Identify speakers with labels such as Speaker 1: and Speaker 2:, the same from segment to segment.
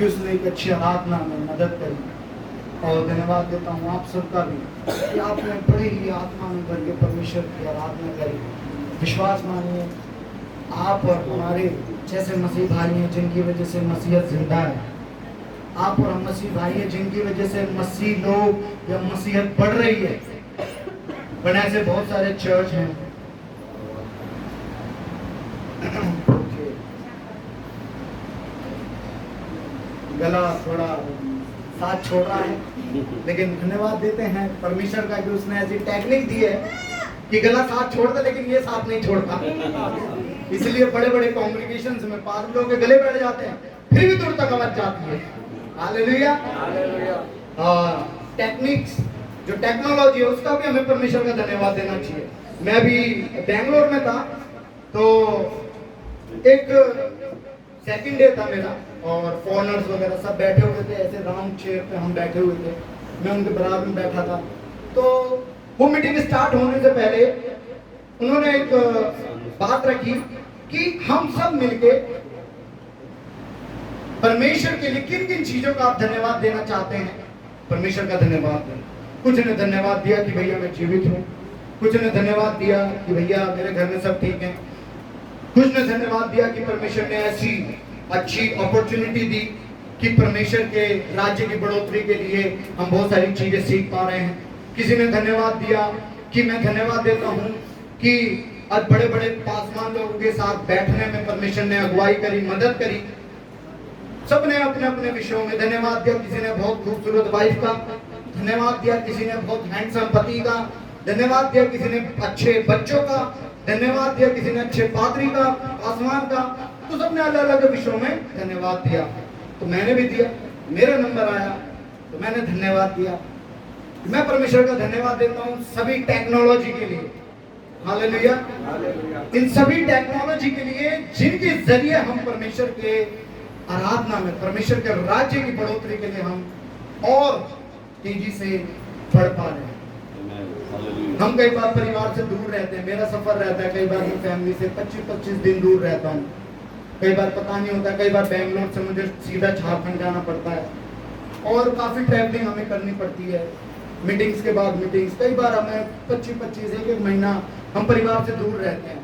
Speaker 1: कि उसने एक अच्छी आराधना में मदद करी। और धन्यवाद देता हूँ आप सबका भी कि आपने बड़े ही आत्मा में भर के परमेश्वर की आराधना करी। विश्वास मानिए आप और हमारे जैसे मसीह भाई हैं जिनकी वजह से मसीहत जिंदा है, आप और हम मसीह भाई हैं जिनकी वजह से मसीह लोग या मसीहत बढ़ रही है। बट ऐसे बहुत सारे चर्च हैं गला थोड़ा साथ छोड़ रहा है, लेकिन धन्यवाद देते हैं परमेश्वर का कि उसने ऐसी टेक्निक दी है कि गला साथ छोड़ दे लेकिन ये साथ नहीं छोड़ता। इसलिए बड़े बड़े कॉन्ग्रीगेशंस में पादरियों के गले बैठ जाते हैं फिर भी दूर तक आवाज जाती है। हालेलुया। टेक्निक्स जो टेक्नोलॉजी है उसका भी हमें परमेश्वर का धन्यवाद देना चाहिए। मैं अभी बेंगलोर में था तो एक सेकंड डे था मेरा और फॉरेनर्स वगैरह सब बैठे हुए थे, ऐसे राउंड चेयर पे हम बैठे हुए थे, मैं उनके बराबर में बैठा था। तो वो मीटिंग स्टार्ट होने से पहले उन्होंने एक बात रखी कि हम सब मिलके परमेश्वर के लिए किन किन चीजों का आप धन्यवाद देना चाहते हैं। परमेश्वर का धन्यवाद दें। कुछ ने धन्यवाद दिया कि भैया मैं जीवित हूँ, कुछ ने धन्यवाद दिया कि भैया मेरे घर में सब ठीक है, कुछ ने धन्यवाद दिया कि परमेश्वर ने ऐसी अच्छी अपॉर्चुनिटी दी कि परमेश्वर के राज्य की बढ़ोतरी के लिए हम बहुत सारी चीजें सीख पा रहे हैं। किसी ने धन्यवाद दिया कि मैं धन्यवाद देता हूँ कि आज बड़े बड़े पासवान लोगों के साथ बैठने में परमेश्वर ने अगुवाई करी, मदद करी। सबने अपने अपने विषयों में धन्यवाद दिया। किसी ने बहुत खूबसूरत वाइफ का धन्यवाद दिया, किसी ने बहुत हैंडसम पति का धन्यवाद दिया, किसी ने अच्छे बच्चों का धन्यवाद दिया, किसी ने अच्छे पादरी का, पासवान का। तो सबने अलग अलग विषयों में धन्यवाद दिया। तो मैंने भी दिया, मेरा नंबर आया तो मैंने धन्यवाद दिया। मैं परमेश्वर का धन्यवाद देता हूँ सभी टेक्नोलॉजी के लिए। हालेलुया। इन सभी टेक्नोलॉजी के लिए जिनके जरिए हम परमेश्वर के आराधना में, परमेश्वर के राज्य की बढ़ोतरी के लिए हम और तेजी से बढ़ पा रहे हैं। हम कई बार परिवार से दूर रहते हैं, मेरा सफर रहता है, कई बार मैं फैमिली से 25-25 दिन दूर रहता हूँ, कई बार पता नहीं होता, कई बार बेंगलोर से मुझे सीधा झारखंड जाना पड़ता है और काफी ट्रैवलिंग हमें करनी पड़ती है, मीटिंग्स के बाद मीटिंग्स। कई बार हमें 25-25 एक महीना हम परिवार से दूर रहते हैं,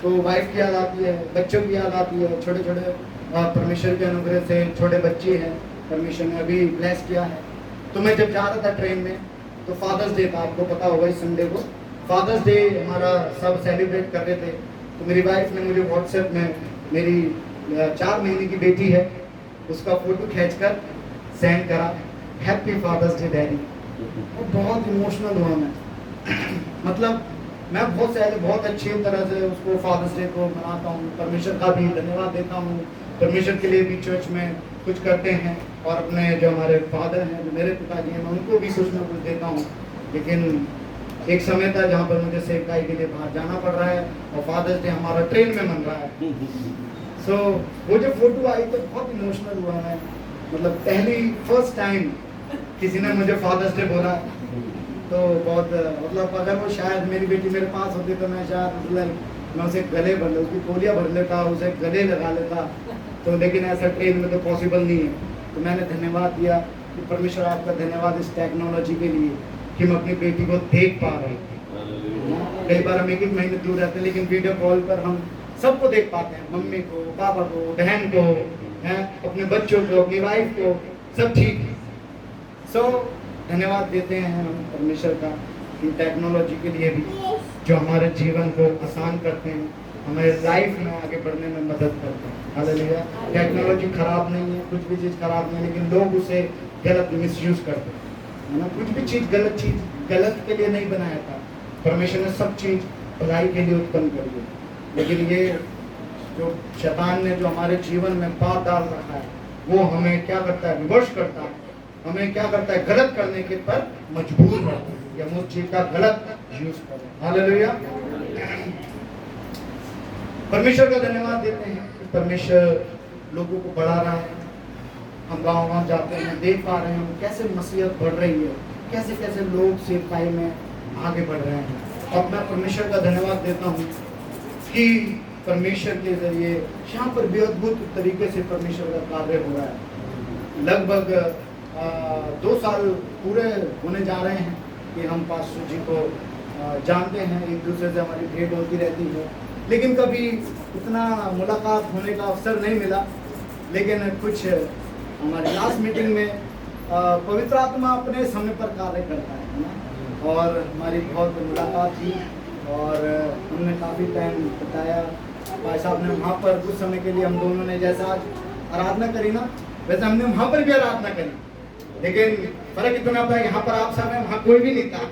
Speaker 1: तो वाइफ की याद आती है, बच्चों की याद आती है। छोटे छोटे परमेश्वर के अनुग्रह से छोटे बच्चे हैं, परमेश्वर ने अभी ब्लेस किया है। तो मैं जब जा रहा था ट्रेन में तो फादर्स डे था, आपको पता होगा इस संडे को फादर्स डे हमारा सब सेलिब्रेट कर रहे थे। तो मेरी वाइफ ने मुझे व्हाट्सएप में मेरी 4 महीने की बेटी है उसका फोटो खींचकर सेंड करा, हैप्पी फादर्स डे डैडी। और बहुत इमोशनल हुआ मैं मतलब मैं बहुत अच्छी तरह से उसको फादर्स डे को मनाता हूँ। परमेश्वर का भी धन्यवाद देता हूँ, परमेश्वर के लिए भी चर्च में कुछ करते हैं और अपने जो हमारे फादर हैं, जो मेरे पिताजी हैं, मैं उनको भी कुछ ना कुछ देता हूँ। लेकिन एक समय था जहाँ पर मुझे सेवकाई के लिए बाहर जाना पड़ रहा है और फादर्स डे हमारा ट्रेन में मन रहा है। सो वो जो फोटो आई तो बहुत इमोशनल हुआ मैं, मतलब फर्स्ट टाइम किसी ने मुझे फादर्स डे बोला तो बहुत मतलब अगर वो शायद मेरी बेटी मेरे पास होती तो मैं शायद मैं उसे गले भर ले, उसकी कोलियाँ भर लेता, उसे गले लगा लेता। तो लेकिन ऐसा ट्रेन में तो पॉसिबल नहीं है। तो मैंने धन्यवाद दिया कि परमेश्वर आपका धन्यवाद इस टेक्नोलॉजी के लिए कि हम अपनी बेटी को देख पा रहे हैं। कई बार हम एक महीने दूर रहते हैं लेकिन वीडियो कॉल पर हम सबको देख पाते हैं, मम्मी को, पापा को, बहन को, हैं अपने बच्चों को, अपनी वाइफ को, सब ठीक है। सो धन्यवाद देते हैं हम परमेश्वर का इन टेक्नोलॉजी के लिए भी जो हमारे जीवन को आसान करते हैं, हमारे लाइफ में आगे बढ़ने में मदद करते हैं। हालेलुया। टेक्नोलॉजी खराब नहीं है, कुछ भी चीज़ खराब नहीं है, लेकिन लोग उसे गलत मिसयूज करते हैं, है ना। कुछ भी चीज़ गलत के लिए नहीं बनाया था, परमेश्वर ने सब चीज़ भलाई के लिए उत्पन्न करी है। लेकिन ये जो शैतान ने जो हमारे जीवन में पाप डाल रखा है वो हमें क्या करता है, विवश करता है, हमें क्या करता है, गलत करने के पर मजबूर करता है कि हम उस चीज का गलत यूज करें। हालेलुया। परमेश्वर का धन्यवाद देते हैं कि परमेश्वर लोगों को बढ़ा रहा है। हम गाँव जाते हैं, देख पा रहे हैं कैसे मसीहत बढ़ रही है, कैसे कैसे लोग सेवकाई में आगे बढ़ रहे हैं। और मैं परमेश्वर का धन्यवाद देता हूँ कि परमेश्वर के जरिए यहाँ पर भी अद्भुत तरीके से परमेश्वर का कार्य हो रहा है। लगभग 2 साल पूरे होने जा रहे हैं कि हम पास्टर जी को जानते हैं, एक दूसरे से हमारी भेंट होती रहती है, लेकिन कभी इतना मुलाकात होने का अवसर नहीं मिला। लेकिन कुछ हमारी लास्ट मीटिंग में पवित्र आत्मा अपने समय पर कार्य करता है ना, और हमारी बहुत मुलाकात हुई और उन्होंने काफ़ी टाइम बताया। भाई साहब ने वहाँ पर कुछ समय के लिए हम दोनों ने जैसा आज आराधना करी ना, वैसे हमने वहाँ पर भी आराधना करी, लेकिन फर्क इतना था, यहाँ पर आप सब हैं, वहाँ कोई भी नहीं था,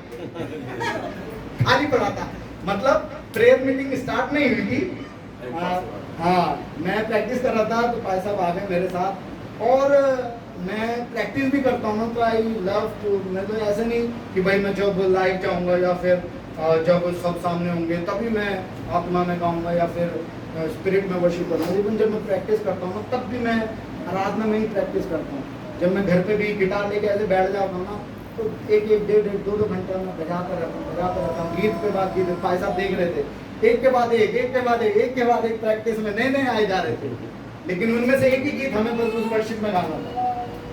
Speaker 1: खाली पड़ा था। मतलब प्रेयर मीटिंग स्टार्ट नहीं हुई थी। हाँ, मैं प्रैक्टिस कर रहा था तो भाई साहब आ गए मेरे साथ, और मैं प्रैक्टिस भी करता हूँ तो आई लव टू, मैं तो ऐसे नहीं कि भाई मैं जब लाइव जाऊँगा या फिर जब सब सामने होंगे तभी मैं आत्मा में गाऊँगा या फिर स्पिरिट में वर्शिप करूँगा, लेकिन जब मैं प्रैक्टिस करता हूँ तब भी मैं आराधना में ही प्रैक्टिस करता हूँ। जब मैं घर पे भी गिटार लेके ऐसे बैठ जाता हूँ ना, तो एक डेढ़ 2 घंटा मैं बजाता रहता हूँ, गीत के बाद गीत। भाई साहब देख रहे थे, एक के बाद एक प्रैक्टिस में नए आए जा रहे थे, लेकिन उनमें से एक ही गीत हमें बस उस वर्शिप में गाना था।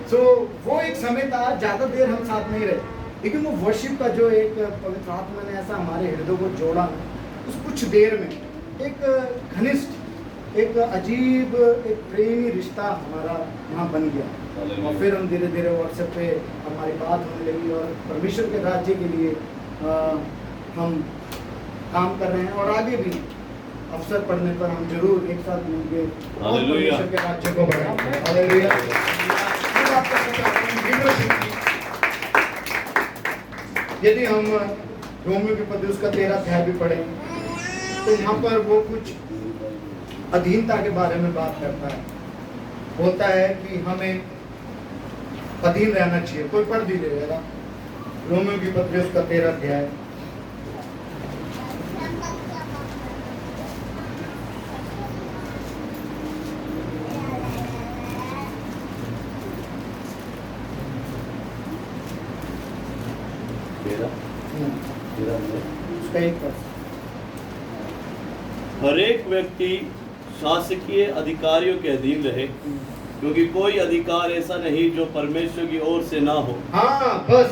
Speaker 1: सो वो एक समय था, ज़्यादा देर हम साथ नहीं रहे, लेकिन वो वर्शिप का जो एक पवित्र आत्मा ने ऐसा हमारे हृदय को जोड़ा, उस कुछ देर में एक घनिष्ठ, एक अजीब, एक प्रेमी रिश्ता हमारा वहाँ बन गया। और फिर हम धीरे धीरे व्हाट्सएप पे हमारी बात होने लगी और परमेश्वर के राज्य के लिए हम काम कर रहे हैं, और आगे भी अवसर पड़ने पर हम जरूर एक साथ मिलकर परमेश्वर के राज्य को बढ़ाएंगे। हालेलुया। यदि हम रोमियो के पत्र उसका 13 अध्याय भी पढ़ें तो यहाँ पर वो कुछ अधीनता के बारे में बात करता है। बोलता है कि हमें अधीन रहना चाहिए। कोई पढ़ दीजिएगा रोमियो के पत्र उसका 13 अध्याय।
Speaker 2: हर एक व्यक्ति शासकीय अधिकारियों के अधीन रहे, क्योंकि कोई अधिकार ऐसा नहीं जो परमेश्वर की ओर से ना हो।
Speaker 1: हाँ, बस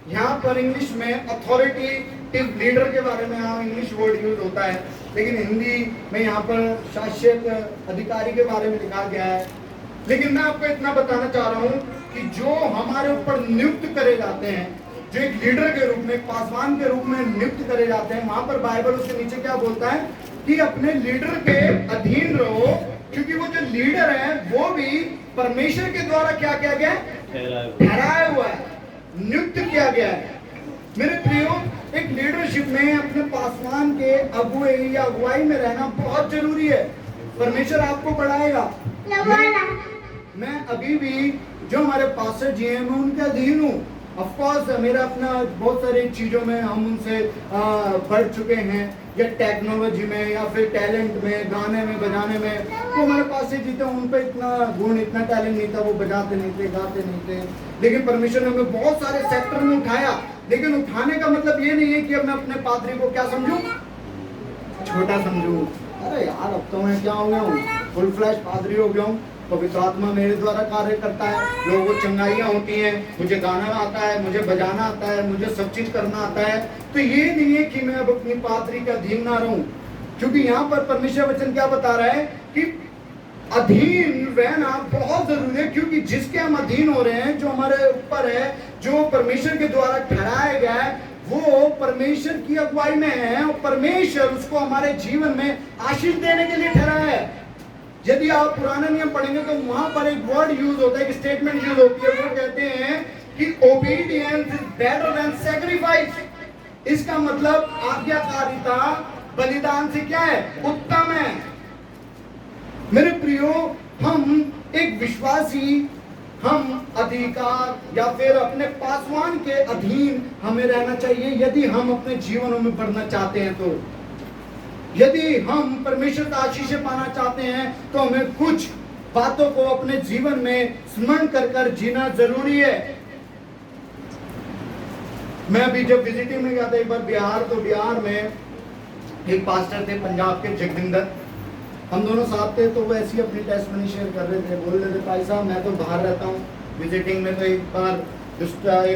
Speaker 1: यहाँ पर इंग्लिश में अथॉरिटेटिव लीडर के बारे में इंग्लिश वर्ड यूज होता है, लेकिन हिंदी में यहाँ पर शासक अधिकारी के बारे में लिखा गया है। लेकिन मैं आपको इतना बताना चाह रहा हूँ कि जो हमारे ऊपर नियुक्त करे जाते हैं, जो एक लीडर के रूप में, एक पासवान के रूप में नियुक्त करे जाते हैं, वहां पर बाइबल उसके नीचे क्या बोलता है कि अपने लीडर के अधीन रहो, क्योंकि वो जो लीडर है वो भी परमेश्वर के द्वारा क्या किया गया है, ठहराया हुआ है, नियुक्त किया गया है। मेरे प्रियो, एक लीडरशिप में अपने पासवान के अगुवाई या अगुवाई में रहना बहुत जरूरी है। परमेश्वर आपको बढ़ाएगा। मैं अभी भी जो हमारे पास्टर जी हैं, मैं उनके अधीन हूँ। ऑफ कोर्स मेरा अपना बहुत सारी चीज़ों में हम उनसे बढ़ चुके हैं, या टेक्नोलॉजी में या फिर टैलेंट में, गाने में, बजाने में। तो हमारे पास से जीते उन पे इतना गुण, इतना टैलेंट नहीं था, वो बजाते नहीं थे, गाते नहीं थे, लेकिन परमेश्वर ने हमें बहुत सारे सेक्टर में उठाया। लेकिन उठाने का मतलब ये नहीं है कि अब मैं अपने पादरी को क्या समझूं, छोटा समझूं। अरे यार, अब तो मैं क्या हो गया हूँ, फुल फ्लैश पादरी हो गया हूँ। पवित्र आत्मा मेरे द्वारा कार्य करता है, लोगों को चंगाइयाँ होती हैं, मुझे गाना आता है, मुझे बजाना आता है, मुझे सब चीज करना आता है। तो ये नहीं है कि मैं अब अपनी पादरी के अधीन ना रहूं, क्योंकि यहाँ पर परमेश्वर वचन क्या बता रहा है कि अधीन रहना बहुत जरूरी है, क्योंकि जिसके हम अधीन हो रहे हैं, जो हमारे ऊपर है, जो परमेश्वर के द्वारा ठहराया गया है, वो परमेश्वर की अगुवाई में है, और परमेश्वर उसको हमारे जीवन में आशीष देने के लिए ठहराया है। यदि आप पुराना नियम पढ़ेंगे तो वहां पर एक वर्ड यूज होता है, एक स्टेटमेंट यूज होती है, वो कहते हैं कि obedience is better than sacrifice. इसका मतलब आज्ञाकारिता बलिदान से क्या है, उत्तम है। मेरे प्रियो, हम एक विश्वासी, हम अधिकार या फिर अपने पासवान के अधीन हमें रहना चाहिए, यदि हम अपने जीवनों में बढ़ना चाहते हैं। तो यदि हम परमेश्वर का आशीष पाना चाहते हैं तो हमें कुछ बातों को अपने जीवन में स्मरण कर जीना जरूरी है। मैं अभी जब विजिटिंग में गया था एक बार बिहार, तो बिहार में एक पास्टर थे पंजाब के, जगविंदर। हम दोनों साथ थे, तो वो ऐसे ही अपनी टेस्ट मनी शेयर कर रहे थे। बोल रहे थे भाई साहब मैं तो बाहर रहता हूँ विजिटिंग में, तो एक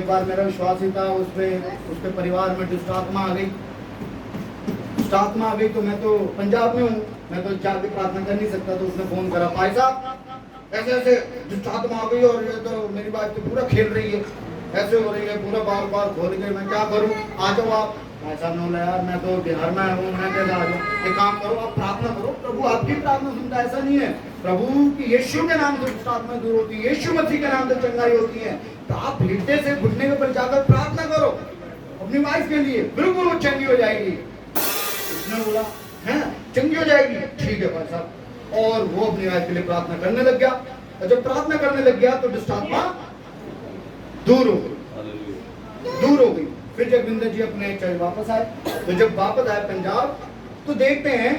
Speaker 1: बार मेरा विश्वास ही था, उसके परिवार में दुष्ट आत्मा आ गई। दुष्ट आत्मा आ गई तो मैं तो पंजाब में हूँ, मैं तो जाके प्रार्थना कर नहीं सकता। तो उसने फोन करा, भाई साहब ऐसे ऐसे दुष्ट आत्मा आ गई और ये तो मेरी बात तो पूरा खेल रही है, ऐसे हो रही है, पूरा बार बार खोल के, मैं क्या करूँ, आ जाओ आप। भाई साहब ने बोला यार मैं तो बिहार में आया हूँ, मैं कैसे आ जाऊँ, एक काम करो आप प्रार्थना करो, प्रभु आपकी प्रार्थना सुनता है। ऐसा नहीं है, प्रभु की यीशु के नाम से दुष्ट आत्मा दूर होती है, यीशु मसीह के नाम से चंगाई होती है। तो आप हिलते से घुटने के ऊपर जाकर प्रार्थना करो अपनी वाइफ के लिए, बिल्कुल वो चंगी हो जाएगी। उसने बोला है चंगी हो जाएगी, ठीक है भाई साहब। और वो अपनी वाइफ के लिए प्रार्थना करने लग गया, और जब प्रार्थना करने लग गया तो दुष्ट आत्मा दूर हो गई। फिर जगविंदर जी अपने चर्च वापस आए, तो जब वापस आए पंजाब, तो देखते हैं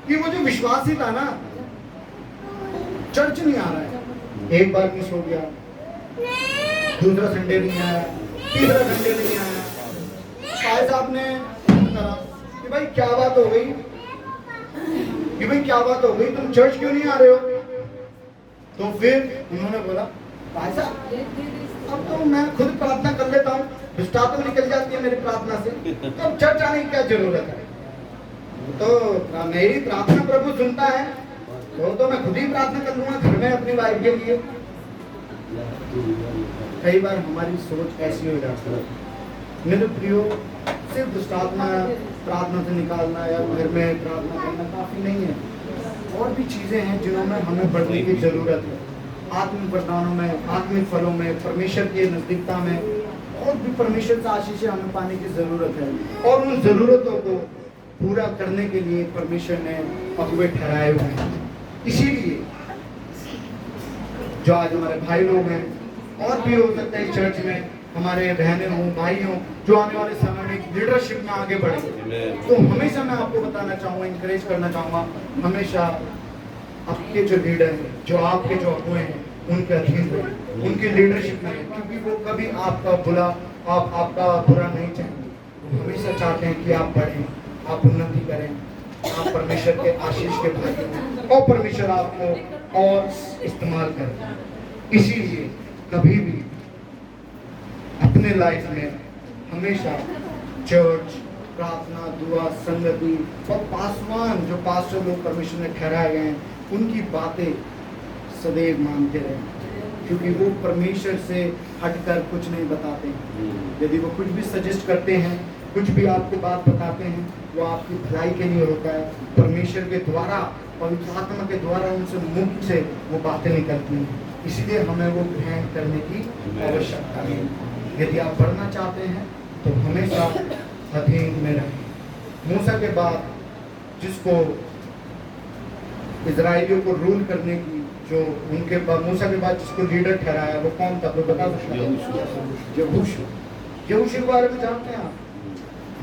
Speaker 1: कि वो जो विश्वासी था ना, चर्च नहीं आ रहा है। एक बार मिस हो गया, दूसरा संडे नहीं आया, तीसरा संडे नहीं आया। भाई साहब ने कहा कि भाई क्या बात हो गई, तुम चर्च क्यों नहीं आ रहे हो? तो फिर उन्होंने बोला भाई साहब अब तो मैं खुद प्रार्थना कर लेता हूँ, दुष्ट आत्मा निकल जाती है मेरी प्रार्थना से, तो अब चर्च आने की क्या जरूरत है? तो मेरी प्रार्थना प्रभु सुनता है, तो मैं खुद ही प्रार्थना कर लूंगा घर में अपनी वाइफ के लिए। कई बार हमारी सोच ऐसी हो जाती है। मेरे प्रियो, सिर्फ दुष्ट आत्मा प्रार्थना से निकालना या घर में प्रार्थना करना काफी नहीं है, और भी चीजें हैं जिनमें हमें बढ़ने की जरूरत है। आत्मिक वरदानों में, आत्मिक फलों में, परमेश्वर की नजदीकता में, और भी परमेश्वर से आशीष हमें पाने की जरूरत है। और उन जरूरतों को पूरा करने के लिए परमेश्वर ने अगुवे ठहराए हुए हैं। इसीलिए जो आज हमारे भाई लोग हैं, और भी हो सकता है चर्च में हमारे बहनें हों, भाई हों, जो आने वाले समय में लीडरशिप में आगे बढ़े, तो हमेशा मैं आपको बताना चाहूँगा, इंकरेज करना चाहूँगा, हमेशा आपके जो लीडर हैं, जो आपके जो अगुवे हैं, उनके अधीन रहे, उनकी लीडरशिप में, क्योंकि वो कभी आपका बुरा नहीं चाहेंगे। वो हमेशा चाहते हैं कि आप बढ़ें, आप उन्नति करें, आप परमेश्वर के आशीष के भागी हों, और परमेश्वर आपको और इस्तेमाल करें। इसीलिए कभी भी अपने लाइफ में हमेशा चर्च, प्रार्थना, दुआ, संगति और पासवान जो पास्टर लोग परमेश्वर ने ठहराए गए हैं, उनकी बातें सदैव मानते रहें, क्योंकि वो परमेश्वर से हटकर कुछ नहीं बताते हैं। यदि वो कुछ भी सजेस्ट करते हैं, कुछ भी आपको बात बताते हैं, वो आपकी भलाई के लिए होता है। परमेश्वर के द्वारा, पवित्र आत्मा के द्वारा उनसे मुख से वो बातें निकलती हैं। इसलिए हमें वो ग्रहण करने की आवश्यकता है। यदि आप बढ़ना चाहते हैं तो हमेशा अधीन में रहें। मूसा के बाद जिसको इजराइलियों को रूल करने की, जो उनके बाद मूसा के बाद जिसको लीडर ठहराया, वो कौन था? तो बता सकते हैं? यहोशू। यहोशू के बारे में जानते हैं आप?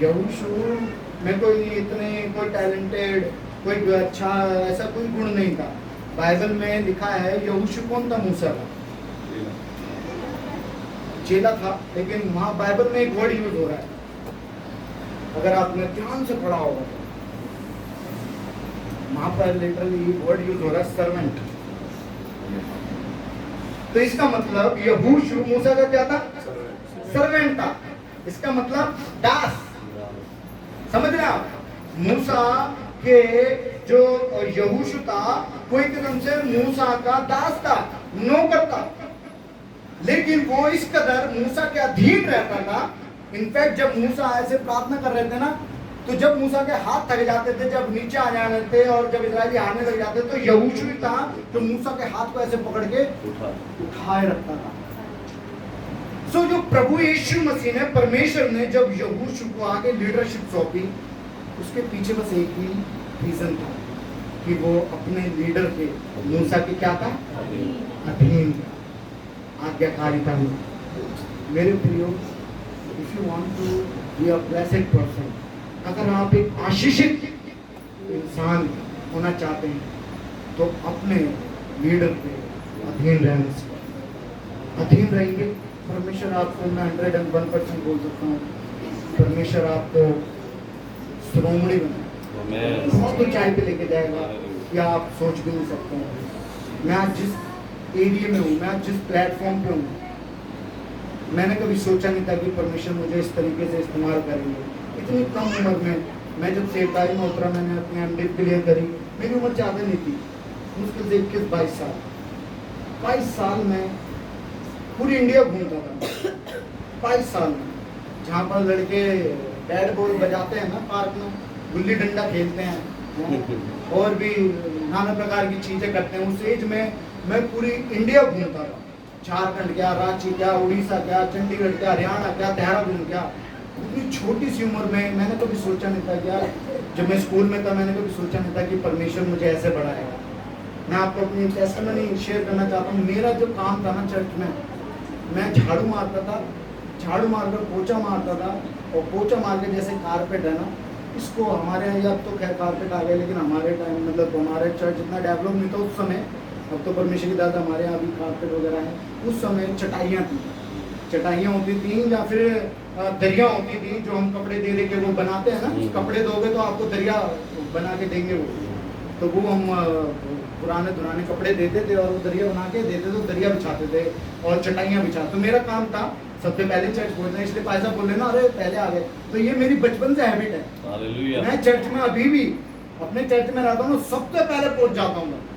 Speaker 1: यहोशू में कोई टैलेंटेड, कोई अच्छा ऐसा कोई गुण नहीं था। बाइबल में लिखा है यहोशू कौन था? मूसा का चेला था, लेकिन वहां बाइबल में एक वर्ड यूज हो रहा है, अगर आपने ध्यान से पढ़ा होगा, वहां पर लिटरली वर्ड यूज हो रहा है सर्वेंट। तो इसका मतलब यहोशू मूसा का क्या था? सर्वेंट था। इसका मतलब दास। समझ रहे आप? मूसा के जो यहोशू था, कोई किस्म से मूसा का दास था, नौकर था, लेकिन वो इस कदर मूसा के अधीन रहता था। इनफैक्ट जब मूसा ऐसे प्रार्थना कर रहे थे ना, तो जब मूसा के हाथ थक जाते थे, जब नीचे आ जाते थे और जब इजरायली हारने लग जाते, तो यहोशू ही था जो मूसा के हाथ को ऐसे पकड़ के उठाए रखता था। सो जो प्रभु यीशु मसीह ने, परमेश्वर ने जब यहोशू को आगे लीडरशिप सौंपी, उसके पीछे बस एक ही रीजन था कि वो अपने लीडर के, मूसा के क्या था? अधीन, आज्ञाकारिता में। मेरे प्रियो, if you want to be a blessed person, अगर आप एक आशीषित इंसान होना चाहते हैं, तो अपने लीडर के अधीन रहने से अधीन रहेंगे। परमेश्वर आपको, मैं 101% बोल सकता हूँ, परमेश्वर आपको श्रोमणी बनाए, बहुत ऊंचाई पे लेके जाएगा, या आप सोच भी नहीं सकते हैं। मैं आज जिस एरिया में हूँ, मैं आज जिस प्लेटफॉर्म पे हूँ, मैंने कभी सोचा नहीं था कि परमेश्वर मुझे इस तरीके से इस्तेमाल करेंगे। इतनी कम उम्र में मैं जब सेवकाई में उतरा, मैंने अपनी एमडी क्लियर करी, मेरी उम्र ज़्यादा नहीं थी, मुश्किल से 21-22 साल। 22 साल में पूरी इंडिया घूमता था। 22 साल में जहाँ पर लड़के बैट बॉल बजाते हैं ना, पार्क में गुल्ली डंडा खेलते हैं और भी नाना प्रकार की चीज़ें करते हैं, उस एज में मैं पूरी इंडिया घूमता था। झारखंड क्या, रांची क्या, उड़ीसा क्या, चंडीगढ़ क्या, हरियाणा क्या, देहरादून क्या। इतनी छोटी सी उम्र में मैंने कभी सोचा नहीं था कि यार, जब मैं स्कूल में था मैंने कभी सोचा नहीं था कि परमेश्वर मुझे ऐसे बढ़ाएगा। मैं आपको अपनी टेस्टिमनी शेयर करना चाहता हूँ। मेरा जो काम था ना चर्च में, मैं झाड़ू मारता था, झाड़ू मारकर पोछा मारता था, और पोछा मार के जैसे कारपेट है ना, इसको हमारे यहाँ अब तो खैर कारपेट आ गए, लेकिन हमारे टाइम मतलब हमारे चर्च इतना डेवलप नहीं था उस समय। अब तो परमेश्वर की दादा हमारे यहाँ भी कारपेट वगैरह हैं। उस समय चटाइयाँ थी, चटाइयाँ होती थी या फिर दरिया होती थी जो हम कपड़े दे के वो बनाते हैं ना, कपड़े दोगे तो आपको दरिया बना के देंगे वो, तो वो हम पुराने दुराने कपड़े देते थे और वो दरिया बना के देते थे, दरिया बिछाते थे और चटाइयाँ बिछाते। तो मेरा काम था सबसे पहले चर्च पहुंचना, इसलिए पैसा बोल लेना, अरे पहले आ गए। तो ये मेरी बचपन से हैबिट है।
Speaker 2: हालेलुया।
Speaker 1: मैं चर्च में अभी भी अपने चर्च में रहता हूँ, सबसे पहले पहुंच जाता हूँ।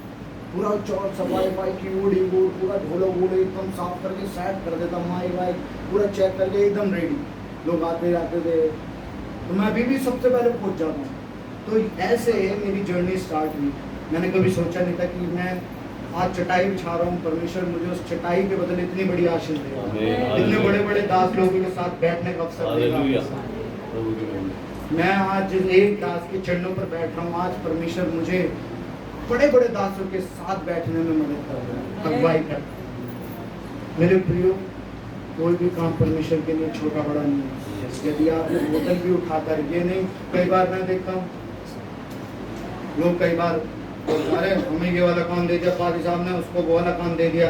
Speaker 1: पूरा चौक सफाई कीबोर्ड पूरा ढोलो वोलो एकदम साफ करके सेट कर देता, माइक वाइक पूरा चेक करके एकदम रेडी। लोग आते जाते थे तो मैं अभी भी सबसे पहले पहुंच जाता हूँ। तो ऐसे मेरी जर्नी स्टार्ट हुई। मैंने कभी सोचा नहीं था कि मैं आज चटाई बिछा रहा हूँ, परमेश्वर मुझे उस चटाई के बदले इतनी बड़ी आशीष देगा, इतने बड़े बड़े दास लोगों के साथ बैठने का अवसर देगा। मैं आज एक दास के चरणों पर बैठ रहा हूँ। आज परमेश्वर मुझे बड़े बड़े दासों के साथ बैठने में मदद कर रहा है, अगुवाई कर। मेरे प्रियो, कोई भी काम परमेश्वर के लिए छोटा बड़ा नहीं है। यदि आप बोतल भी उठाकर, ये नहीं, कई बार मैं देखता हूँ लोग कई बार, अरे हमें ये वाला काम दे दिया पादी साहब ने, उसको वो वाला काम दे दिया,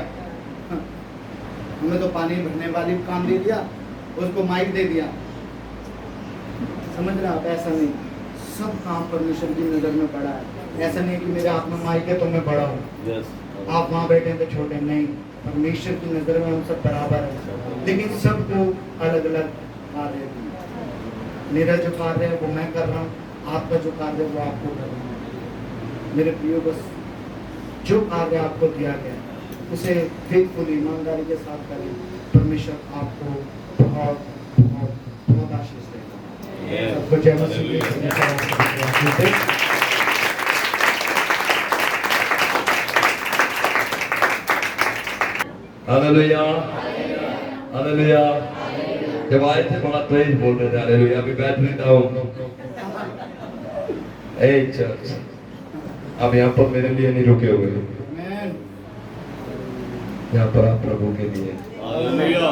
Speaker 1: हमें तो पानी भरने वाली काम दे दिया, उसको माइक दे दिया। समझ रहे आप? ऐसा नहीं, सब काम परमेश्वर की नज़र में बड़ा है। ऐसा नहीं कि मेरे हाथ में माइक है तो मैं बड़ा हूँ, आप वहाँ बैठे हैं तो छोटे नहीं। परमेश्वर की नज़र में हम सब बराबर है, लेकिन सबको अलग अलग कार्य है। मेरा जो कार्य है वो मैं कर रहा हूँ, आपका जो कार्य है वो आपको करना है। मेरे प्रियो, बस जो कार्य आपको दिया गया उसे फेथफुली, ईमानदारी के साथ करें। परमेश्वर आपको बहुत बहुत बहुत आशीष देगा। सबको जय मसीह।
Speaker 3: Hallelujah, hallelujah. जब आए थे बड़ा तेज बोल रहे थे हालेलुया, अभी बैटरी डाउन। ए चर्च, अब यहाँ पर मेरे लिए नहीं रुके हुए, यहाँ पर आप प्रभु के लिए।
Speaker 2: हालेलुया।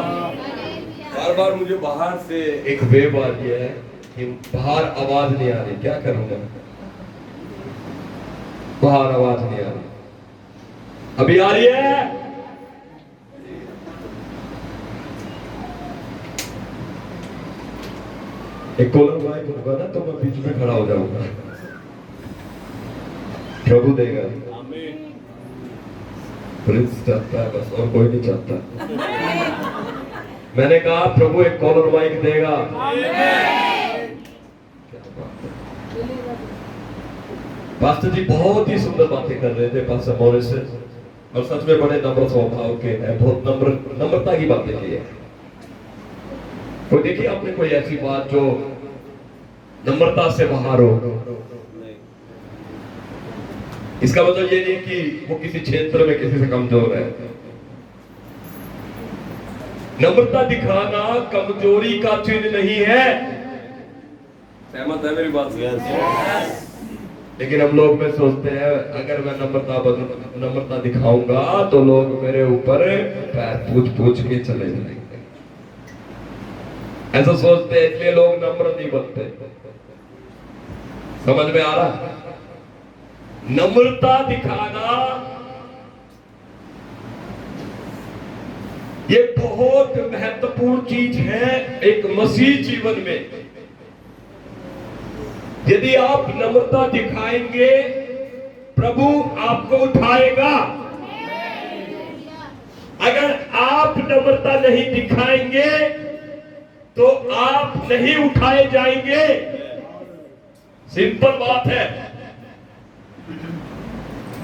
Speaker 3: बार बार मुझे बाहर से एक वेव आ रही है कि बाहर आवाज नहीं आ रही, क्या करूंगा? बाहर आवाज नहीं आ रही, अभी आ रही है। एक कॉलर माइक होगा ना तो मैं बीच में खड़ा हो जाऊंगा, प्रभु देगा। प्रिंस चाहता है बस, और कोई नहीं चाहता। मैंने कहा प्रभु एक कॉलर माइक देगा। पास्टर जी बहुत ही सुंदर बातें कर रहे थे, पास्टर मॉरिस से, और सच में बड़े नम्र स्वभाव के हैं, बहुत नम्रता की बातें की है। तो देखिए आपने कोई ऐसी बात जो नम्रता से बाहर हो, इसका मतलब ये नहीं कि वो किसी क्षेत्र में किसी से कमजोर है। नम्रता दिखाना कमजोरी का चिन्ह नहीं है। सहमत है मेरी बात से? लेकिन हम लोग में सोचते हैं अगर मैं नम्रता दिखाऊंगा तो लोग मेरे ऊपर पैर पूछ के चले जाएंगे, ऐसा सोचते हैं, इसलिए लोग नम्र नहीं बनते। समझ में आ रहा? नम्रता दिखाना ये बहुत महत्वपूर्ण चीज है एक मसीह जीवन में। यदि आप नम्रता दिखाएंगे प्रभु आपको उठाएगा। अगर आप नम्रता नहीं दिखाएंगे तो आप नहीं उठाए जाएंगे। सिंपल बात है।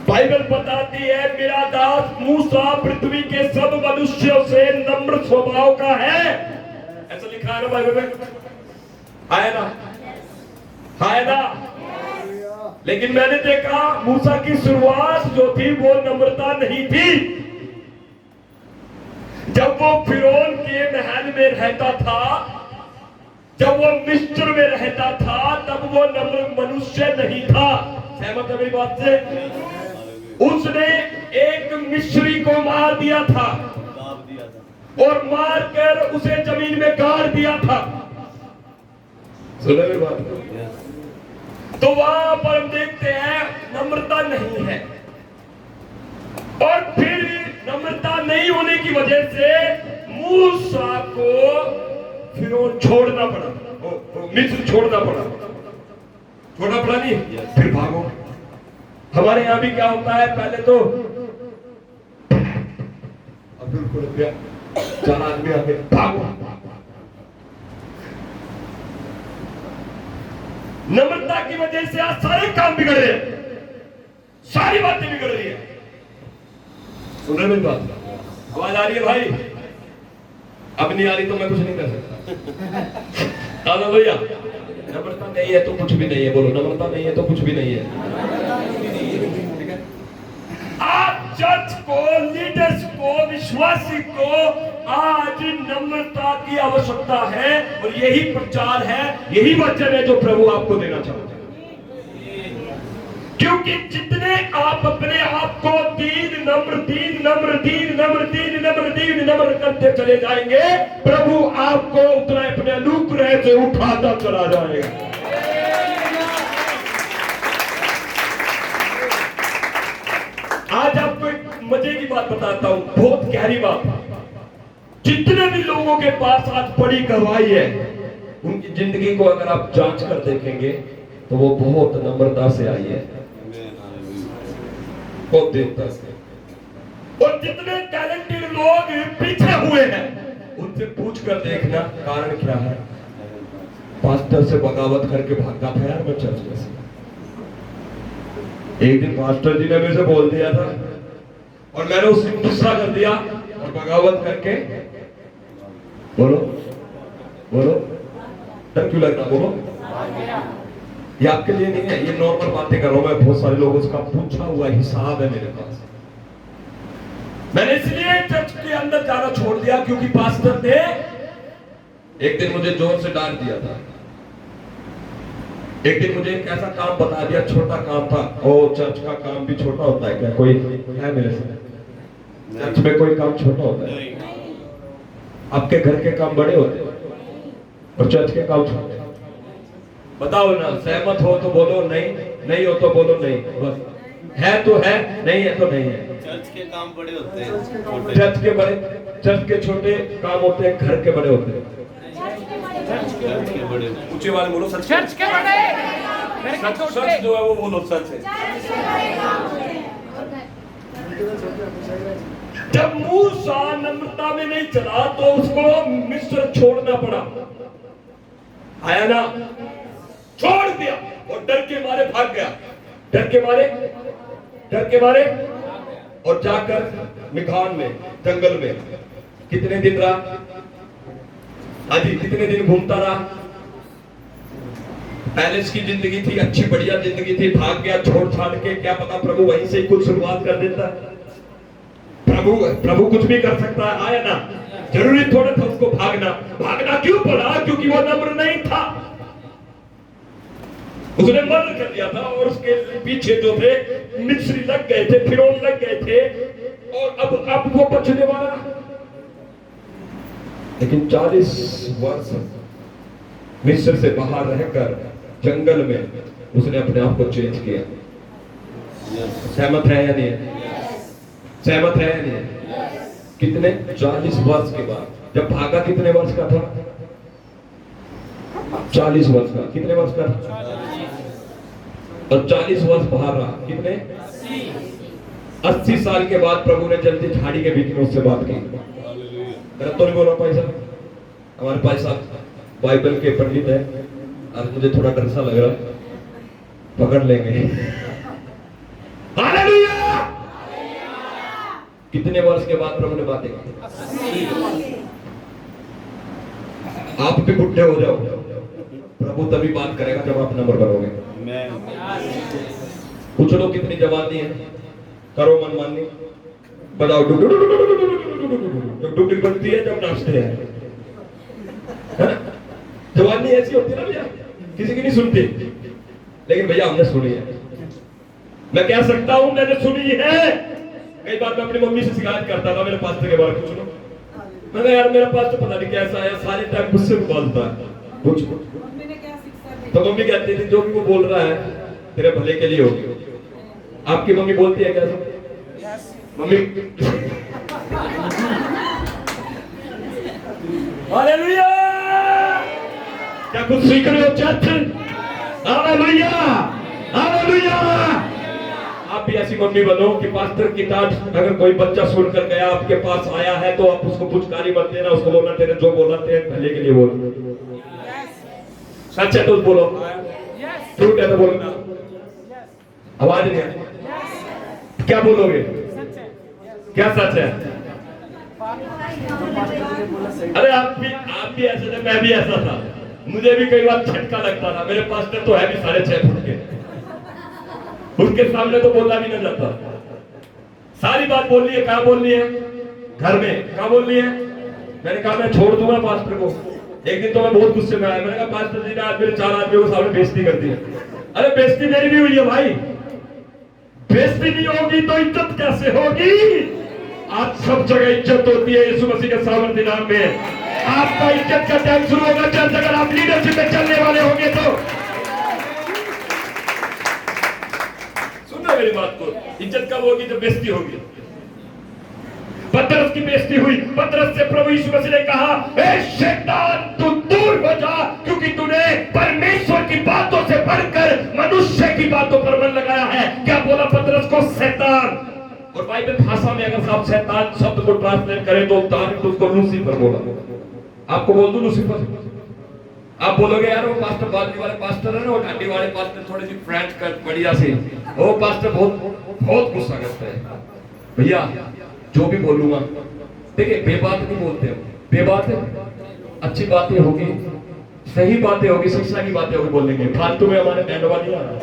Speaker 3: बाइबल बताती है मेरा दास मूसा पृथ्वी के सब मनुष्यों से नम्र स्वभाव का है। ऐसा लिखा है ना बाइबल में, है ना, है ना। लेकिन मैंने देखा मूसा की शुरुआत जो थी वो नम्रता नहीं थी। जब वो फिरौन के महल में रहता था, जब वो मिस्र में रहता था, तब वो नम्र मनुष्य नहीं था। सहमत है मेरी बात से? उसने एक मिस्री को मार दिया था और मारकर उसे जमीन में गाड़ दिया था। सुना मेरी बात? तो वहां पर हम देखते हैं नम्रता नहीं है, और फिर नम्रता नहीं होने की वजह से मूसा को फिरौन छोड़ना पड़ा, मिस्र छोड़ना पड़ा। छोड़ना पड़ा नहीं, फिर भागो। हमारे यहां भी क्या होता है, पहले तो अब्दुल को लग गया, 4 आदमी आके भागो। नम्रता की वजह से आज सारे काम बिगड़ रहे हैं, सारी बातें बिगड़ रही है। सुन रहे मेरी बात? आवाज आ रही है भाई? अब नहीं आ रही तो मैं कुछ नहीं कर सकता। आना भैया, नम्रता नहीं है तो कुछ भी नहीं है। बोलो, नम्रता नहीं है तो कुछ भी नहीं है। आप चर्च को, लीडर्स को, विश्वासी को आज नम्रता की आवश्यकता है, और यही प्रचार है, यही वचन है जो प्रभु आपको देना चाहते हैं। क्योंकि जितने आप अपने आप को दीन नम्र करते चले जाएंगे, प्रभु आपको उतना अपने अनुग्रह से उठाता चला जाएगा। आज आपको एक मजे की बात बताता हूं, बहुत गहरी बात। जितने भी लोगों के पास आज बड़ी गवाही है, उनकी जिंदगी को अगर आप जांच कर देखेंगे तो वो बहुत नम्रता से आई है, बहुत देवता से। और जितने टैलेंटेड लोग पीछे हुए हैं, उनसे पूछ कर देखना कारण क्या है। पास्टर से बगावत करके भागा था यार मैं चर्च में से। एक दिन पास्टर जी ने मेरे से बोल दिया था और मैंने उससे गुस्सा कर दिया और बगावत करके, बोलो बोलो, डर क्यों लग रहा? बोलो, ये आपके लिए नहीं है, ये नॉर्मल बातें कर रहा हूं मैं। बहुत सारे लोगों का पूछा हुआ हिसाब है मेरे पास। मैंने इसलिए चर्च के अंदर जाना छोड़ दिया क्योंकि पास्टर ने एक दिन मुझे जोर से डांट दिया था। एक दिन मुझे एक ऐसा काम बता दिया, छोटा काम था। ओ, चर्च का काम भी छोटा होता है क्या? कोई है मेरे से? चर्च में कोई काम छोटा होता है? आपके घर के काम बड़े होते हैं और चर्च के काम छोटे। बताओ ना, सहमत हो तो बोलो नहीं, नहीं हो तो बोलो नहीं। बस है तो है, नहीं है तो नहीं है।
Speaker 2: चर्च के काम बड़े होते हैं,
Speaker 3: चर्च के बड़े, चर्च के छोटे काम होते हैं, घर के बड़े होते हैं।
Speaker 2: चर्च के बड़े
Speaker 3: ऊंचे वाले बोलो, सच।
Speaker 4: चर्च के बड़े,
Speaker 3: सच जो है वो बोलो, सच है। जब मूसा नम्रता में नहीं चला तो उसको मिस्र छोड़ना पड़ा, आया ना, छोड़ दिया और डर के मारे भाग गया। डर के मारे और जाकर मिघान में, जंगल में कितने दिन रहा? हाँ जी, कितने दिन घूमता रहा? पैलेस की जिंदगी थी, अच्छी बढ़िया जिंदगी थी, भाग गया छोड़ छाड़ के। क्या पता प्रभु वहीं से ही कुछ शुरुआत कर देता। प्रभु कुछ भी कर सकता है, आया ना। जरूरी थोड़ा था उसको भागना क्यों पड़ा? क्योंकि वो नम्र नहीं था। उसने मर्डर कर दिया था और उसके पीछे जो थे मिस्री लग गए थे, फिरौन लग गए थे, और अब वो बचने वाला। लेकिन 40 वर्ष मिस्र से बाहर रहकर जंगल में उसने अपने आप को चेंज किया। सहमत है या नहीं है? सहमत है या नहीं है? कितने? 40 वर्ष के बाद। जब भागा कितने वर्ष का था? 40 वर्ष का। कितने वर्ष का था? और 40 वर्ष बाहर रहा, कितने? 80 साल के बाद प्रभु ने जल्दी झाड़ी के बीच में उससे बात की। गलत तो नहीं बोल रहा भाई साहब? हमारे भाई साहब बाइबल के पंडित है, आज मुझे थोड़ा डर सा लग रहा है, पकड़ लेंगे। हालेलुया! कितने वर्ष के बाद प्रभु ने बातें की? आप भी बुढ़े हो जाओ, प्रभु तभी बात करेगा जब आप नंबर बनोगे। कुछ लोग कितनी जवानी है, करो मनमानी, बजाओ डुग बनती है जब नाचते हैं, जवानी ऐसी होती है ना भैया, किसी की नहीं सुनती, लेकिन भैया हमने सुनी है। मैं कह सकता हूं मैंने सुनी है। कई बार मैं अपनी मम्मी से शिकायत करता था मेरे पास्टर के बारे में, पूछ लो। मैंने यार मेरा पास्टर पता नहीं कैसा है, सारे टाइम गुस्से में बोलता है, पूछ। तो मम्मी कहती थी जो भी वो बोल रहा है तेरे भले के लिए होगी। आपकी मम्मी बोलती है कैसे? Mummy hallelujah! क्या कुछ सीख रहे हो चर्च? हालेलुया! हालेलुया! आप भी ऐसी मम्मी बनो कि पास्टर की डांट अगर कोई बच्चा सुनकर गया आपके पास आया है तो आप उसको पुचकारी मत देना, उसको बोलना तेरे जो बोला तेरे भले के लिए बोल। सच है तो बोलो, झूठ है तो बोलना। आवाज नहीं आई, क्या बोलोगे? क्या सच है? अरे आप भी ऐसे थे, मैं भी ऐसा था, मुझे भी कई बार झटका लगता था। मेरे पास्टर तो है भी 6.5 फुट के, उनके सामने तो बोलना भी नहीं जाता। सारी बात बोलनी है, कहाँ बोलनी है? घर में। कहाँ बोलनी है? मैंने कहा मैं छोड़ दूंगा पास्टर को। एक दिन तो मैं बहुत गुस्से में आया, मैंने कहा पास्टर जी ने आज मेरे 4 आदमियों को सामने बेइज्जती कर दी। अरे बेइज्जती मेरी भी हुई है भाई, बेइज्जती नहीं होगी तो इज्जत कैसे होगी? आज सब जगह इज्जत होती है यीशु मसीह के सामर्थ्य नाम में। आपका इज्जत का टाइम शुरू होगा चर्च, अगर आप लीडरशिप में चलने वाले होंगे तो। सुनना मेरी बात को, इज्जत कब होगी? जब बेइज्जती होगी। पतरस की बेइज्जती हुई, पतरस से प्रभु यीशु मसीह ने कहा, ए शैतान तू दूर हो जा, क्योंकि तूने परमेश्वर की बातों से बढ़कर मनुष्य की बातों पर मन लगाया है। क्या बोला पतरस को? शैतान। और बाइबल भाषा में अगर आप शैतान शब्द को ट्रांसलेट करें तो डायरेक्ट उसको लूसीफर बोला। आपको बोल दूं लूसीफर? आप बोलोगे यार वो पास्टर बाजू वाले पास्टर है ना, वो ढाडी वाले पास्टर थोड़ी सी फ्रेंच कट बढ़िया सी, वो पास्टर बहुत गुस्सा करता है। भैया जो भी बोलूंगा, देखिए बेबात नहीं बोलते हम, बेबात अच्छी बातें होगी, सही बातें होगी, शिक्षा की बातें होगी बोलेंगे, फालतू में हमारे बैंडवा नहीं आ रहा।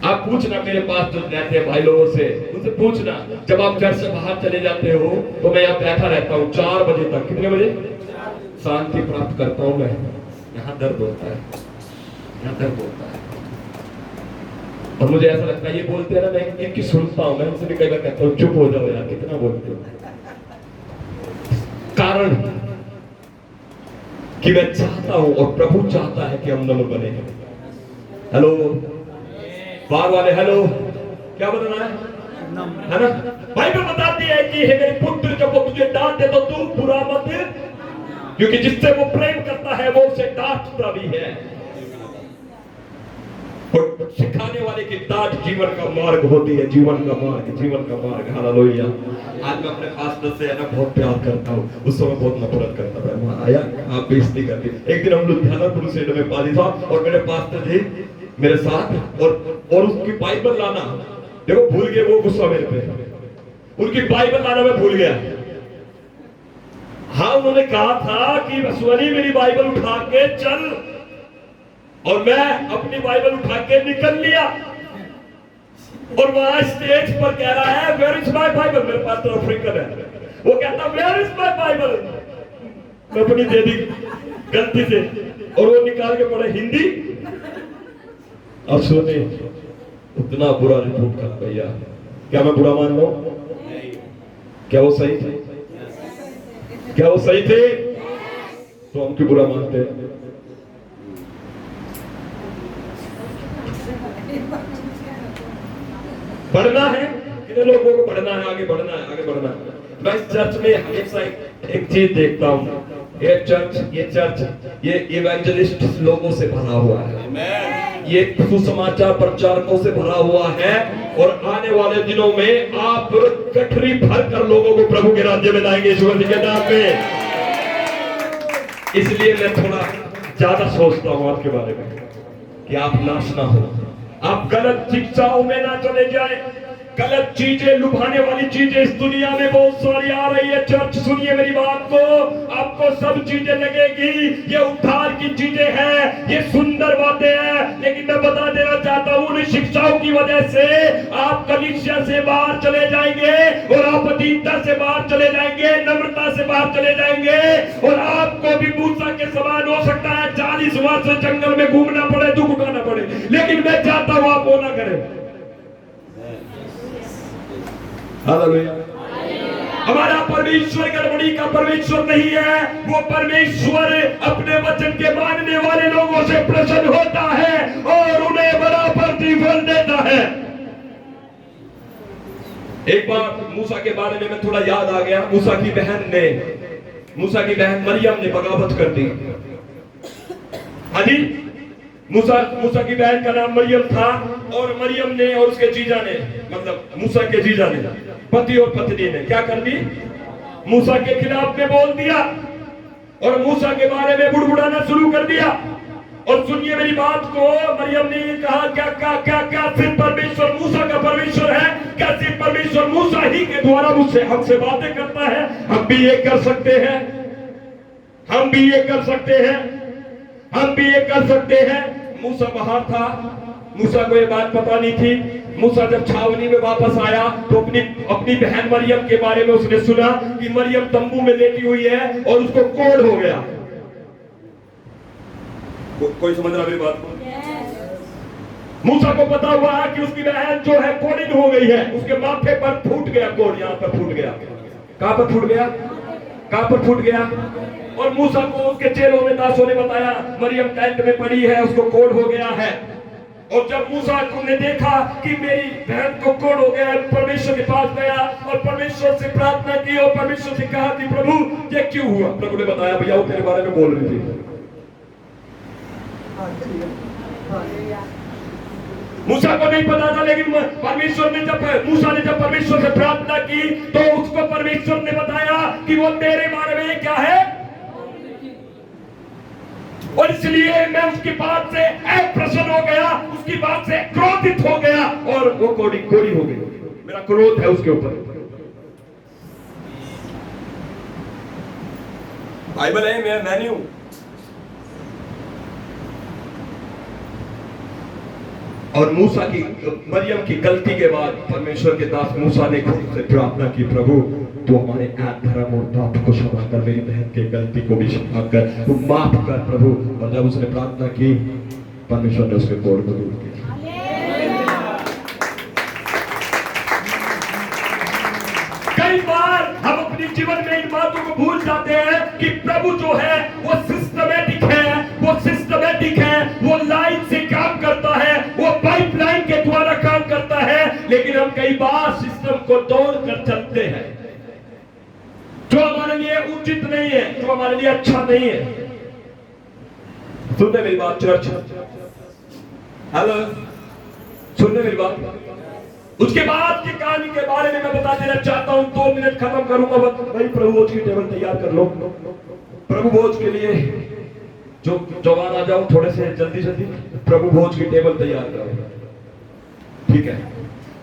Speaker 3: आप पूछना मेरे पास जो रहते हैं भाई लोगों से, उनसे पूछना, जब आप घर से बाहर चले जाते हो तो मैं यहाँ बैठा रहता हूँ 4 बजे तक। कितने बजे? शांति प्राप्त करता हूँ मैं। यहाँ दर्द होता है, यहाँ दर्द होता है, और मुझे ऐसा लगता है ये बोलते हैं ना, मैं इनकी सुनता हूँ, मैं उनसे भी कई बार कहता हूँ चुप हो जाओ यार, कितना बोलते हो। कारण कि मैं चाहता हूं और प्रभु चाहता है कि हम नम्र बने। हेलो बाहर वाले, हेलो, क्या बताना है ना? बाइबल बताती है कि हे मेरे पुत्र जब वो तुझे डांटे तो तू बुरा मत, क्योंकि जिससे वो प्रेम करता है वो उसे डांटता भी है। और सिखाने वाले की डांट जीवन का मार्ग होती है, जीवन का मार्ग, जीवन का मार्ग। हालेलुया। आज मैं अपने पास्टर से है ना बहुत प्यार करता हूँ, उस समय बहुत नफरत करता था। वहां आया आप बेइज्जती करती। एक दिन हम लुधियाना क्रूसेड में पादी था और मेरे पास्टर जी मेरे साथ, और उसकी बाइबल लाना, देखो भूल गए वो गुस्सा मेरे पे, उनकी बाइबल लाना मैं भूल गया। हाँ उन्होंने कहा था कि अश्वनी मेरी बाइबल उठा के चल, और मैं अपनी बाइबल उठा के निकल लिया, और वहां स्टेज पर कह रहा है वेयर इज माय बाइबल। मेरे पास तो अफ्रीकन है, वो कहता वेयर इज माय बाइबल। मैं अपनी दे दी गलती से, और वो निकाल के पढ़े हिंदी। अब सुने, उतना बुरा रिपोर्ट कर भैया, क्या मैं बुरा मान लो? क्या वो सही थे? क्या वो सही थे? तो हम क्यों बुरा मानते हैं? पढ़ना है, कितने लोगों को पढ़ना है, आगे बढ़ना है, आगे बढ़ना है। मैं इस चर्च में हमेशा एक चीज देखता हूँ, ये चर्च ये इवेंजलिस्ट लोगों से भरा हुआ है। ये सुसमाचार प्रचारकों से भरा हुआ है और आने वाले दिनों में आप गठरी भर कर लोगों को प्रभु के राज्य में लाएंगे ईश्वर जी के नाम में। इसलिए मैं थोड़ा ज्यादा सोचता हूं आपके बारे में कि आप नाश ना हो, आप गलत शिक्षाओं में ना चले जाए। गलत चीजें, लुभाने वाली चीजें इस दुनिया में बहुत सारी आ रही है। चर्च सुनिए मेरी बात को, आपको सब चीजें लगेगी ये उद्धार की चीजें हैं, ये सुंदर बातें हैं, लेकिन मैं बता देना चाहता हूं उन शिक्षाओं की वजह से आप कलीसिया से बाहर चले जाएंगे और आप अधीनता से बाहर चले जाएंगे, नम्रता से बाहर चले जाएंगे और आपको भी मूसा के समान हो सकता है 40 वर्ष जंगल में घूमना पड़े, दुख उठाना पड़े, लेकिन मैं चाहता हूं आप वो ना करें। हालेलुया। हमारा परमेश्वर गड़बड़ी का परमेश्वर नहीं है, वो परमेश्वर अपने वचन के मानने वाले लोगों से प्रसन्न होता है और उन्हें बड़ा प्रतिफल देता है। एक बार मूसा के बारे में थोड़ा याद आ गया। मूसा की बहन मरियम ने बगावत कर दी। हाँ जी, मूसा की बहन का नाम मरियम था और मरियम ने और उसके जीजा ने, मतलब मूसा के जीजा ने, पति और पत्नी ने क्या कर दी, मूसा के खिलाफ में बोल दिया और मूसा के बारे में बुड़बुड़ाना शुरू कर दिया। और सुनिए मेरी बात को, मरियम ने ये कहा क्या सिर्फ परमेश्वर मूसा का परमेश्वर है? क्या सिर्फ परमेश्वर मूसा ही के द्वारा मुझसे हमसे बातें करता है? हम भी ये कर सकते हैं, हम भी ये कर सकते हैं, हम भी ये कर सकते हैं। मूसा बाहर था, मूसा को ये बात पता नहीं थी। मूसा जब छावनी में वापस आया तो अपनी बहन मरियम के बारे में उसने सुना कि मरियम तंबू में लेटी हुई है और उसको कोढ़ हो गया। कोई समझ रहा मेरी बात को? मूसा को पता हुआ कि उसकी बहन जो है कोढ़िन हो गई है, उसके माथे पर फूट गया कोढ़, यहाँ पर फूट गया। कहां पर फूट गया? कहां पर फूट गया? और मूसा को उसके चेलों में दासों ने बताया मरियम टेंट में पड़ी है, उसको कोढ़ हो गया है। और जब मूसा ने देखा कि मेरी बहन को कोढ़ हो गया है, परमेश्वर के पास गया और परमेश्वर से प्रार्थना की और परमेश्वर से कहा कि प्रभु ये क्यों हुआ? प्रभु ने बताया भैया वो तेरे बारे में बोल रही थी। मूसा को नहीं पता था, लेकिन परमेश्वर ने मूसा ने जब परमेश्वर से प्रार्थना की तो उसको परमेश्वर ने बताया कि वो तेरे बारे में क्या है, और इसलिए मैं उसकी बात से अप्रसन्न हो गया, उसकी बात से क्रोधित हो गया और वो कोड़ी हो गई। मेरा क्रोध है उसके ऊपर। बाइबल है, मैं नहीं हूं। और मूसा की, मरियम की गलती के बाद परमेश्वर के दास मूसा ने खुद से प्रार्थना की, प्रभु तू हमारे धर्म और पाप को क्षमा कर, मेरी बहन की गलती को भी क्षमा कर, तू माफ कर प्रभु। और जब उसने प्रार्थना की परमेश्वर ने उसके कोढ़ को दूर किया। कई बार हम अपने जीवन में इन बातों को भूल जाते हैं कि प्रभु जो है वो सिस्टमैटिक है, वो सिस्टमैटिक है, वो लाइन से काम करता है, वो पाइपलाइन के द्वारा काम करता है। लेकिन हम कई बार सिस्टम को तोड़ कर चलते हैं, जो हमारे लिए उचित नहीं है, जो हमारे लिए अच्छा नहीं है। सुनने मेरी बात चर्च, हेलो, सुनने मेरी बात। उसके बाद की कहानी के बारे में मैं बता देना चाहता हूं, 2 मिनट खत्म करूंगा। भाई प्रभु भोज की टेबल तैयार कर लो। प्रभु भोज के लिए जो जवान आ जाओ थोड़े से जल्दी प्रभु भोज की टेबल तैयार करो, ठीक है?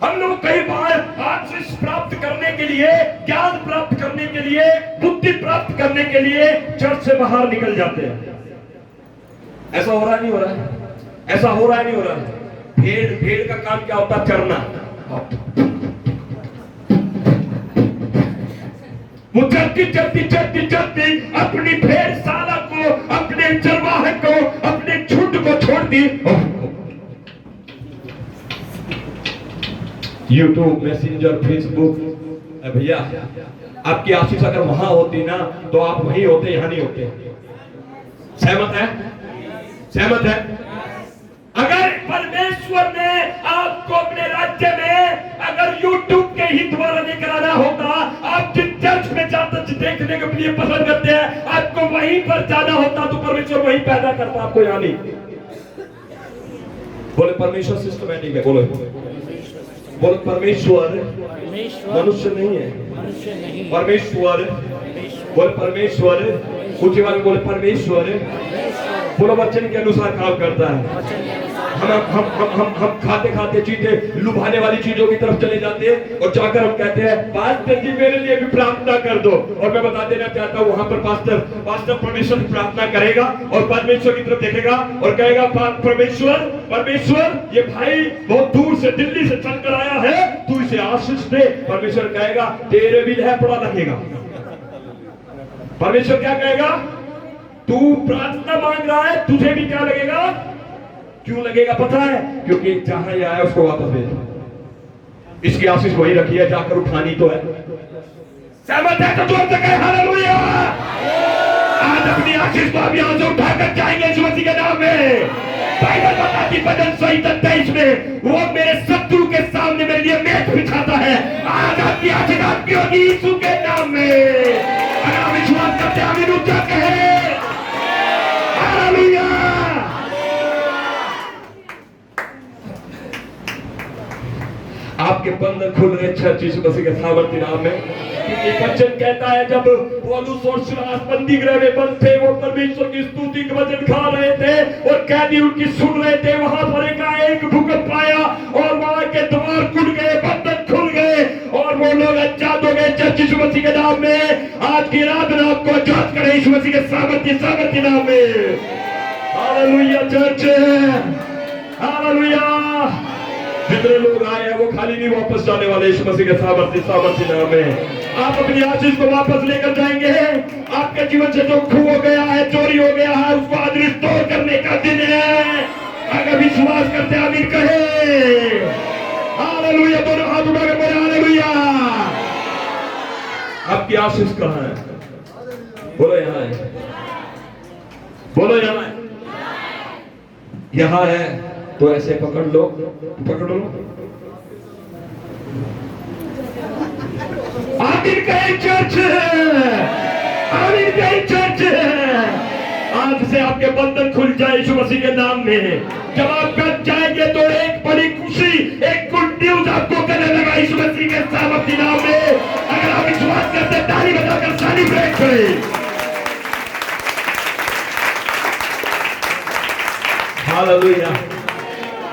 Speaker 3: हम लोग कई बार आशीष प्राप्त करने के लिए, ज्ञान प्राप्त करने के लिए, बुद्धि प्राप्त करने के लिए चर्च से बाहर निकल जाते हैं। ऐसा हो रहा है नहीं हो रहा है? ऐसा हो रहा है नहीं हो रहा है? भेड़ का काम क्या होता है? चरना। वो चलती अपनी भेड़शाला को, अपने चरवाहे को, अपने झुंड को छोड़ दी। यूट्यूब, मैसेंजर, फेसबुक, भैया आपकी आशीष अगर वहां होती ना तो आप वहीं होते, यहां नहीं होते। सहमत है? सहमत है? अगर परमेश्वर ने आपको अपने राज्य में अगर यूट्यूब के ही द्वारा लेकर आना होता, आप जिस चर्च में जाते देखने के लिए पसंद करते हैं, आपको वहीं पर जाना होता तो परमेश्वर वहीं पैदा करता, आपको यहाँ नहीं। बोले परमेश्वर सिस्टमैटिक है, बोलो बोलो परमेश्वर मनुष्य नहीं है,
Speaker 4: मनुष्य नहीं,
Speaker 3: परमेश्वर बोले परमेश्वर, ऊंची आवाज में बोले परमेश्वर बोलो वचन के अनुसार काम करता है। हम खाते खाते चीजें लुभाने वाली चीजों की तरफ चले जाते हैं और जाकर हम कहते हैं पास्टर जी मेरे लिए भी प्रार्थना कर दो, और मैं बता देना चाहता हूँ वहां पर पास्टर परमेश्वर की प्रार्थना करेगा और परमेश्वर की तरफ देखेगा और कहेगा परमेश्वर ये भाई बहुत दूर से दिल्ली से चलकर आया है, तू इसे आशीष दे। परमेश्वर कहेगा तेरे भी है पड़ा लगेगा। परमेश्वर क्या कहेगा, तू प्रार्थना मांग रहा है, तुझे भी क्या लगेगा, क्यों लगेगा पता है, क्योंकि जहां ये आया उसको वापस भेज दो। इसकी आशीष वही रखी है, जाकर उठानी तो है। सहमत है तो जोर से कहे हालेलुया। आज अपनी आशीष को अब यहां से उठाकर जाएंगे यीशु मसीह के नाम में। बाइबल बताती भजन 123 में वो मेरे शत्रु के सामने मेरे लिए मेज बिछाता है। आज आपकी आशीष आपकी होगी यीशु के नाम में। अगर आप विश्वास करते हैं आमीन ऊंचा कहे हालेलुया। आपके बंधन खुल रहे चर्च यीशु मसीह के सामर्थ्य नाम में, क्योंकि वचन कहता है जब पौलुस और सिलास बंदी गृह में बंद थे, वो परमेश्वर की स्तुति का वचन खा रहे थे और कैदी उनकी सुन रहे थे। वहां पर एक भूकंप आया और वहां के द्वार खुल गए, बंधन खुल गए और वो लोग आजाद हो गए चर्च यीशु मसीह के नाम में। आज की रात आपको आजाद करे यीशु मसीह के सामर्थ्य नाम में। Hallelujah church, hallelujah. जितने लोग आए हैं वो खाली नहीं वापस जाने वाले यीशु मसीह के सामर्थ्य नाम में। आप अपनी आशीष को वापस लेकर जाएंगे। आपके जीवन से जो खो हो गया है, चोरी हो गया है, उसको आज रिस्टोर करने का दिन है। अगर विश्वास करते आमीन कहे हालेलुया। दोनों हाथ उठाकर बोले हालेलुया। आपकी आशीष कहाँ है, बोलो यहाँ है, बोलो यहाँ है, यहाँ है तो ऐसे पकड़ लो, पकड़ो। आमीन कहे चर्च, आमीन कहे चर्च। आज से आपके बंधन खुल जाए यीशु मसीह के नाम में। जब आप कर जाएंगे तो एक बड़ी खुशी, एक गुड न्यूज आपको करने लगा यीशु मसीह के सामर्थ्य नाम में। अगर आप विश्वास करते ताली बजाकर सेलिब्रेट करें। Hallelujah,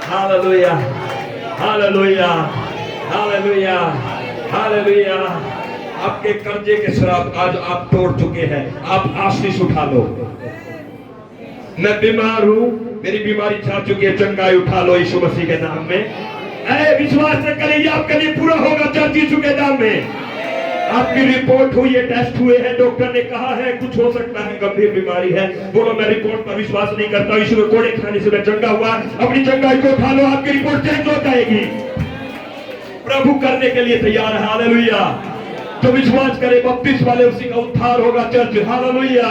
Speaker 3: hallelujah, hallelujah, hallelujah, hallelujah. आपके कर्जे के श्राप आज आप तोड़ चुके हैं। आप आशीष उठा लो। मैं बीमार हूं, मेरी बीमारी जा चुकी है, चंगाई उठा लो यीशु मसीह के नाम में। विश्वास से करिए आपके लिए पूरा होगा चर्च यीशु के नाम में। आपकी रिपोर्ट हुई है, टेस्ट हुए हैं, डॉक्टर ने कहा है कुछ हो सकता है, गंभीर बीमारी है। बोलो मैं रिपोर्ट पर विश्वास नहीं करता, यीशु के कोड़े खाने से मैं चंगा हुआ। अपनी चंगाई को उठा लो, आपकी रिपोर्ट चेंज हो जाएगी। प्रभु करने के लिए तैयार है। हालेलुया। जो विश्वास करे बपतिस्मा वाले उसी का उद्धार होगा चर्च। हालेलुया।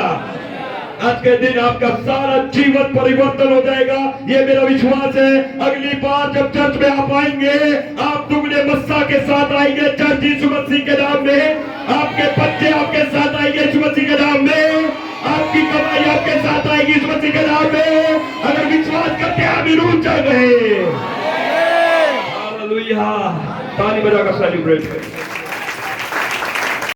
Speaker 3: आज के दिन आपका सारा जीवन परिवर्तन हो जाएगा, ये मेरा विश्वास है। अगली बार जब चर्च में आप आएंगे, आप दुगने मस्सा के साथ आएंगे चर्च यीशु मसीह के नाम में। आपके बच्चे आपके साथ आएंगे यीशु मसीह के नाम में। आपकी कमाई आपके साथ आएगी यीशु मसीह के नाम में। अगर विश्वास करते हैं आमीन ऊंचा गए। हालेलुया। ताली बजाकर सेलिब्रेट करें।